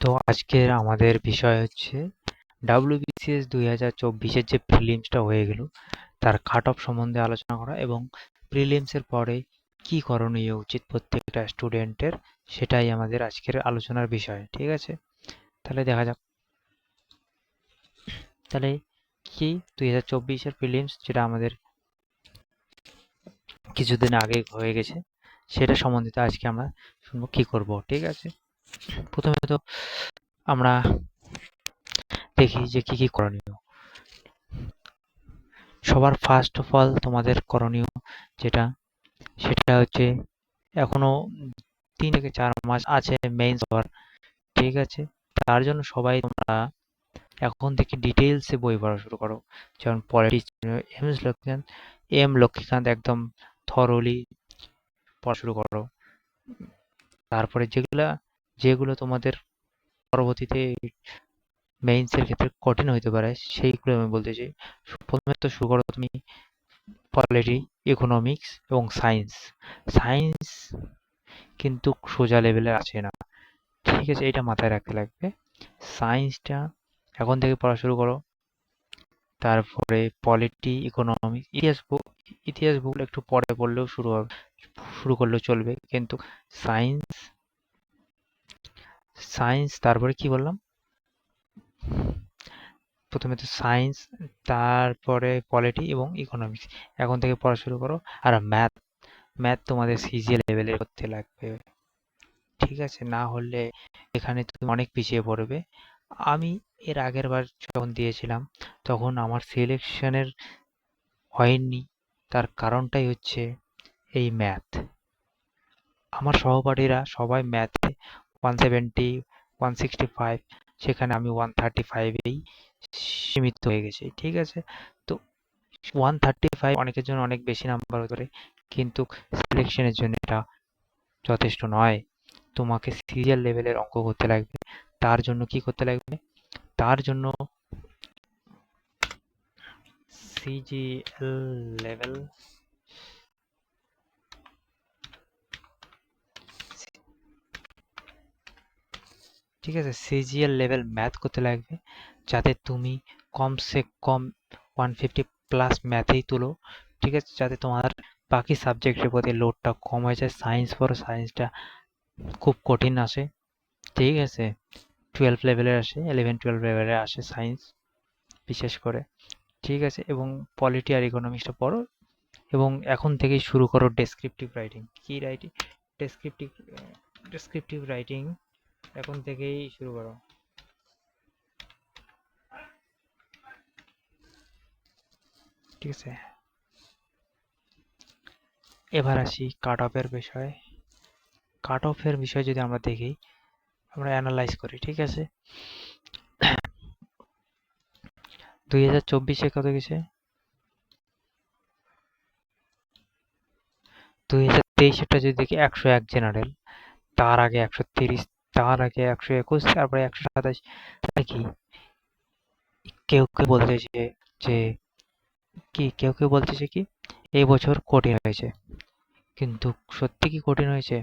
তো আজকের আমাদের বিষয় হচ্ছে WBCS 2024-এর যে প্রিলিমসটা হয়ে গেল তার কাট অফ সম্বন্ধে আলোচনা করা এবং প্রিলিমসের পরে কি করণীয় উচিত প্রত্যেকটা স্টুডেন্টের, সেটাই আমাদের আজকের আলোচনার বিষয়। ঠিক আছে, তাহলে দেখা যাক। তাহলে কি 2024-এর প্রিলিমস, যেটা আমাদের কিছুদিন আগে হয়ে গেছে, সেটা সম্বন্ধিত আজকে আমরা শুনবো কি করব। ঠিক আছে, প্রথমে তো আমরা দেখি যে কি কি করণীয়। সবার ফার্স্ট অফ অল তোমাদের করণীয় যেটা, সেটা হচ্ছে এখনো 3 থেকে 4 মাস আছে মেইনস হওয়ার। ঠিক আছে, তার জন্য সবাই তোমরা এখন থেকে ডিটেইলসে বই পড়া শুরু করো। যেমন পলিটিক্স, লক্ষ্মীকান্ত একদম থরলি পড়া শুরু করো। তারপরে যেগুলো তোমাদের পরবর্তীতে মেইনসের ক্ষেত্রে কঠিন হইতে পারে সেইগুলো আমি বলতে চাই। প্রথমে তো শুরু করো তুমি পলিটি, ইকোনমিক্স এবং সায়েন্স। সায়েন্স কিন্তু সোজা লেভেলে আসে না। ঠিক আছে, এটা মাথায় রাখতে লাগবে। সায়েন্সটা এখন থেকে পড়া শুরু করো। তারপরে পলিটি, ইকোনমিক্স, ইতিহাস ভূগোল একটু পরে পড়লেও শুরু করলেও চলবে, কিন্তু সায়েন্স সায়েন্স তারপরে কি বললাম, প্রথমে তো সায়েন্স, তারপরে পলিটি এবং ইকোনমিক্স এখন থেকে পড়া শুরু করো। আর ম্যাথ, তোমাদের সিজিএল লেভেলের করতে লাগবে। ঠিক আছে, না হলে এখানে তুমি অনেক পিছিয়ে পড়বে। আমি এর আগের বার যখন দিয়েছিলাম তখন আমার সিলেকশনের হয়নি, তার কারণটাই হচ্ছে এই ম্যাথ। আমার সহপাঠীরা সবাই ম্যাথে 170, 165, সেখানে আমি 135-এই সীমিত হয়ে গেছি। ঠিক আছে, তো 135 অনেকের জন্য অনেক বেশি নাম্বার হতে পারে, কিন্তু সিলেকশনের জন্য এটা যথেষ্ট নয়। তোমাকে সিরিয়াল লেভেলের অঙ্ক করতে লাগবে। তার জন্য কি করতে লাগবে, তার জন্য সিজিএল লেভেল, ঠিক আছে, সিজিএল লেভেল ম্যাথ করতে লাগবে, যাতে তুমি কমসে কম 150+ ম্যাথেই তুলো। ঠিক আছে, যাতে তোমার বাকি সাবজেক্টের প্রতি লোডটা কম হয়ে যায়। সায়েন্স পড়ো, সায়েন্সটা খুব কঠিন আসে। ঠিক আছে, 12 লেভেলে আসে, 11-12 লেভেলে আসে সায়েন্স বিশেষ করে। ঠিক আছে, এবং পলিটি আর ইকোনমিক্সটা পড়ো এবং এখন থেকেই শুরু করো ডেসক্রিপটিভ রাইটিং। কি রাইটিং? ডেসক্রিপটিভ ডেসক্রিপটিভ রাইটিং এখন থেকেই শুরু করো। ঠিক আছে, এবার আসি কাট অফের বিষয়ে। কাট অফের বিষয়ে যদি আমরা দেখি, আমরা অ্যানালাইজ করি। ঠিক আছে, 2024-এ কত গেছে, 2023-এরটা যদি দেখি 101 জেনারেল, তার আগে 130, তার আগে 121, তারপরে 127। তাহলে কি কেউ কেউ বলতেছে যে কেউ কেউ বলতেছে কি এই বছর কঠিন হয়েছে, কিন্তু সত্যি কি কঠিন হয়েছে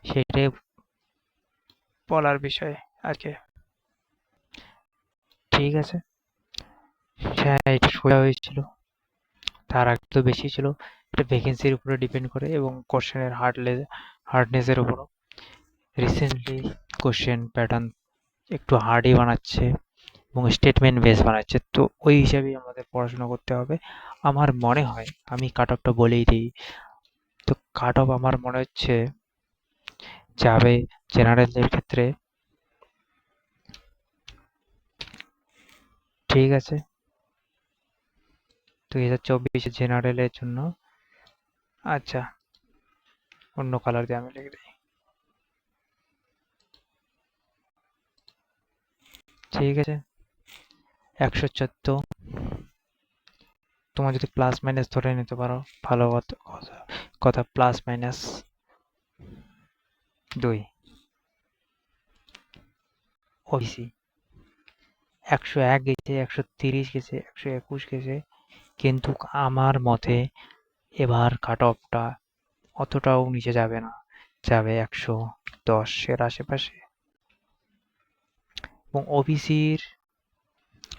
সেটাই বলার বিষয় আজকে। ঠিক আছে, হ্যাঁ এটা সোজা হয়েছিল, তার আগে তো বেশি ছিল। এটা ভ্যাকেন্সির উপরে ডিপেন্ড করে এবং কোশ্চেনের হার্ডনেসের উপরও। রিসেন্টলি কোশ্চেন প্যাটার্ন একটু হার্ডই বানাচ্ছে এবং স্টেটমেন্ট বেস বানাচ্ছে, তো ওই হিসাবেই আমাদের পড়াশোনা করতে হবে। আমার মনে হয়, আমি কাট অফটা বলেই দিই, তো কাট অফ আমার মনে হচ্ছে যাবে জেনারেলদের ক্ষেত্রে। ঠিক আছে, 2024 জেনারেলের জন্য, আচ্ছা অন্য কালার দিয়ে আমি লিখে দিই। ঠিক আছে, 114, তোমার যদি প্লাস মাইনাস ধরে নিতে পারো ভালো কথা, +2। ওবিসি 101 গেছে, 130 গেছে, 121 গেছে, কিন্তু আমার মতে এবার কাট অফটা অতটাও নিচে যাবে না, যাবে 110-এর আশেপাশে। এবং ওবিসির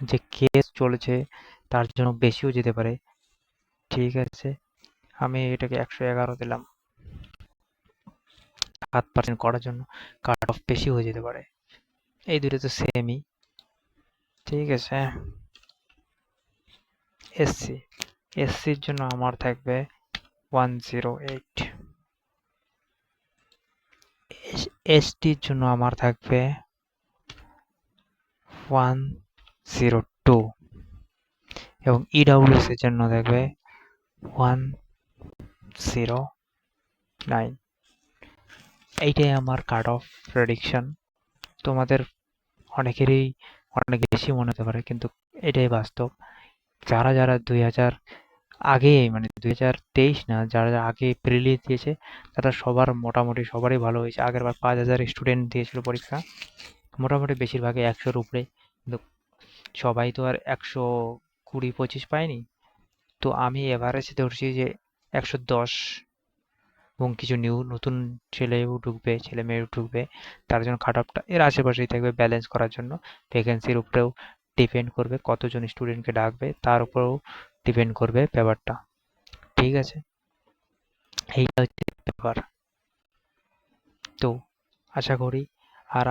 যে কেস চলেছে তার জন্য বেশিও যেতে পারে। ঠিক আছে, আমি এটাকে 111 দিলাম। 7% করার জন্য কাট অফ বেশি হয়ে যেতে পারে। এই দুটো তো সেমই। ঠিক আছে, এসসি এসসির জন্য আমার থাকবে 108। এসটির জন্য আমার থাকবে 102 এবং ইডাব্লিউএস এর জন্য থাকবে 109। এইটাই আমার কাট অফ প্রেডিকশন। তোমাদের অনেকেরই অনেক বেশি মনে হতে পারে, কিন্তু এটাই বাস্তব। যারা যারা 2000 আগে, মানে 2023 না, যারা যারা আগে প্রিলি দিয়েছে তারা সবার মোটামুটি সবারই ভালো হয়েছে। আগের বার 5000 স্টুডেন্ট দিয়েছিল পরীক্ষা, মোটামুটি বেশিরভাগই 100-র উপরে, কিন্তু সবাই তো আর 120-25 পায়নি। তো আমি এভারেজ ধরছি যে 110, এবং কিছু নতুন ছেলে মেয়েও ঢুকবে, তার জন্য কাট অফটা এর আশেপাশেই থাকবে, ব্যালেন্স করার জন্য। ভ্যাকেন্সির উপরেও ডিপেন্ড করবে, কতজন স্টুডেন্টকে ডাকবে তার উপরেও ডিপেন্ড করবে ব্যাপারটা। ঠিক আছে, এইটা হচ্ছে ব্যাপার। তো আশা করি, আর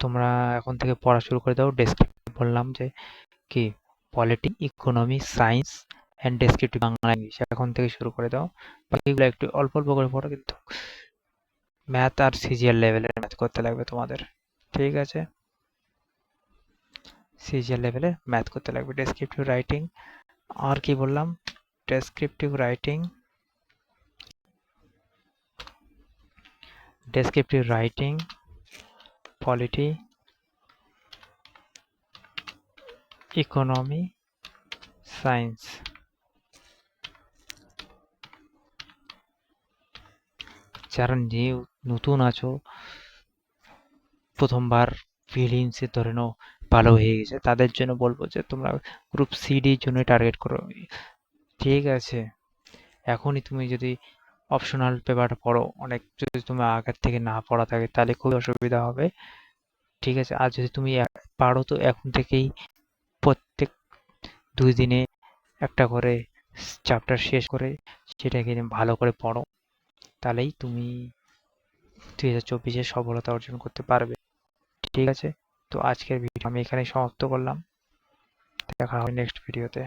তোমরা এখন থেকে পড়া শুরু করে দাও। ডেসক্রিপটিভ বললাম যে কি, polity, economy, science and descriptive Bangla English এখন থেকে শুরু করে দাও। বাকিগুলো একটু অল্প অল্প করে পড়ো, কিন্তু ম্যাথ আর সিজিএল লেভেলের ম্যাথ করতে লাগবে তোমাদের। ঠিক আছে, সিজিএল লেভেলের ম্যাথ করতে লাগবে। ডেসক্রিপটিভ রাইটিং, আর কি বললাম, descriptive writing, polity, economy, science. যারা নতুন আছো, প্রথমবার ফিলিংসে ধরে নাও ভালো হয়ে গেছে, তাদের জন্য বলবো যে তোমরা গ্রুপ সিডির জন্য টার্গেট করো। ঠিক আছে, এখনই তুমি যদি অপশনাল পেপার পড়ো, অনেক যদি তুমি আগের থেকে না পড়া থাকে তাহলে খুবই অসুবিধা হবে। ঠিক আছে, আর যদি তুমি পারো তো এখন থেকেই প্রত্যেক 2 দিনে একটা করে চ্যাপ্টার শেষ করে সেটাকে ভালো করে পড়ো, তাহলেই তুমি 2024-এ সফলতা অর্জন করতে পারবে। ঠিক আছে, তো আজকের ভিডিও আমি এখানে সমাপ্ত করলাম। দেখা হবে নেক্সট ভিডিওতে।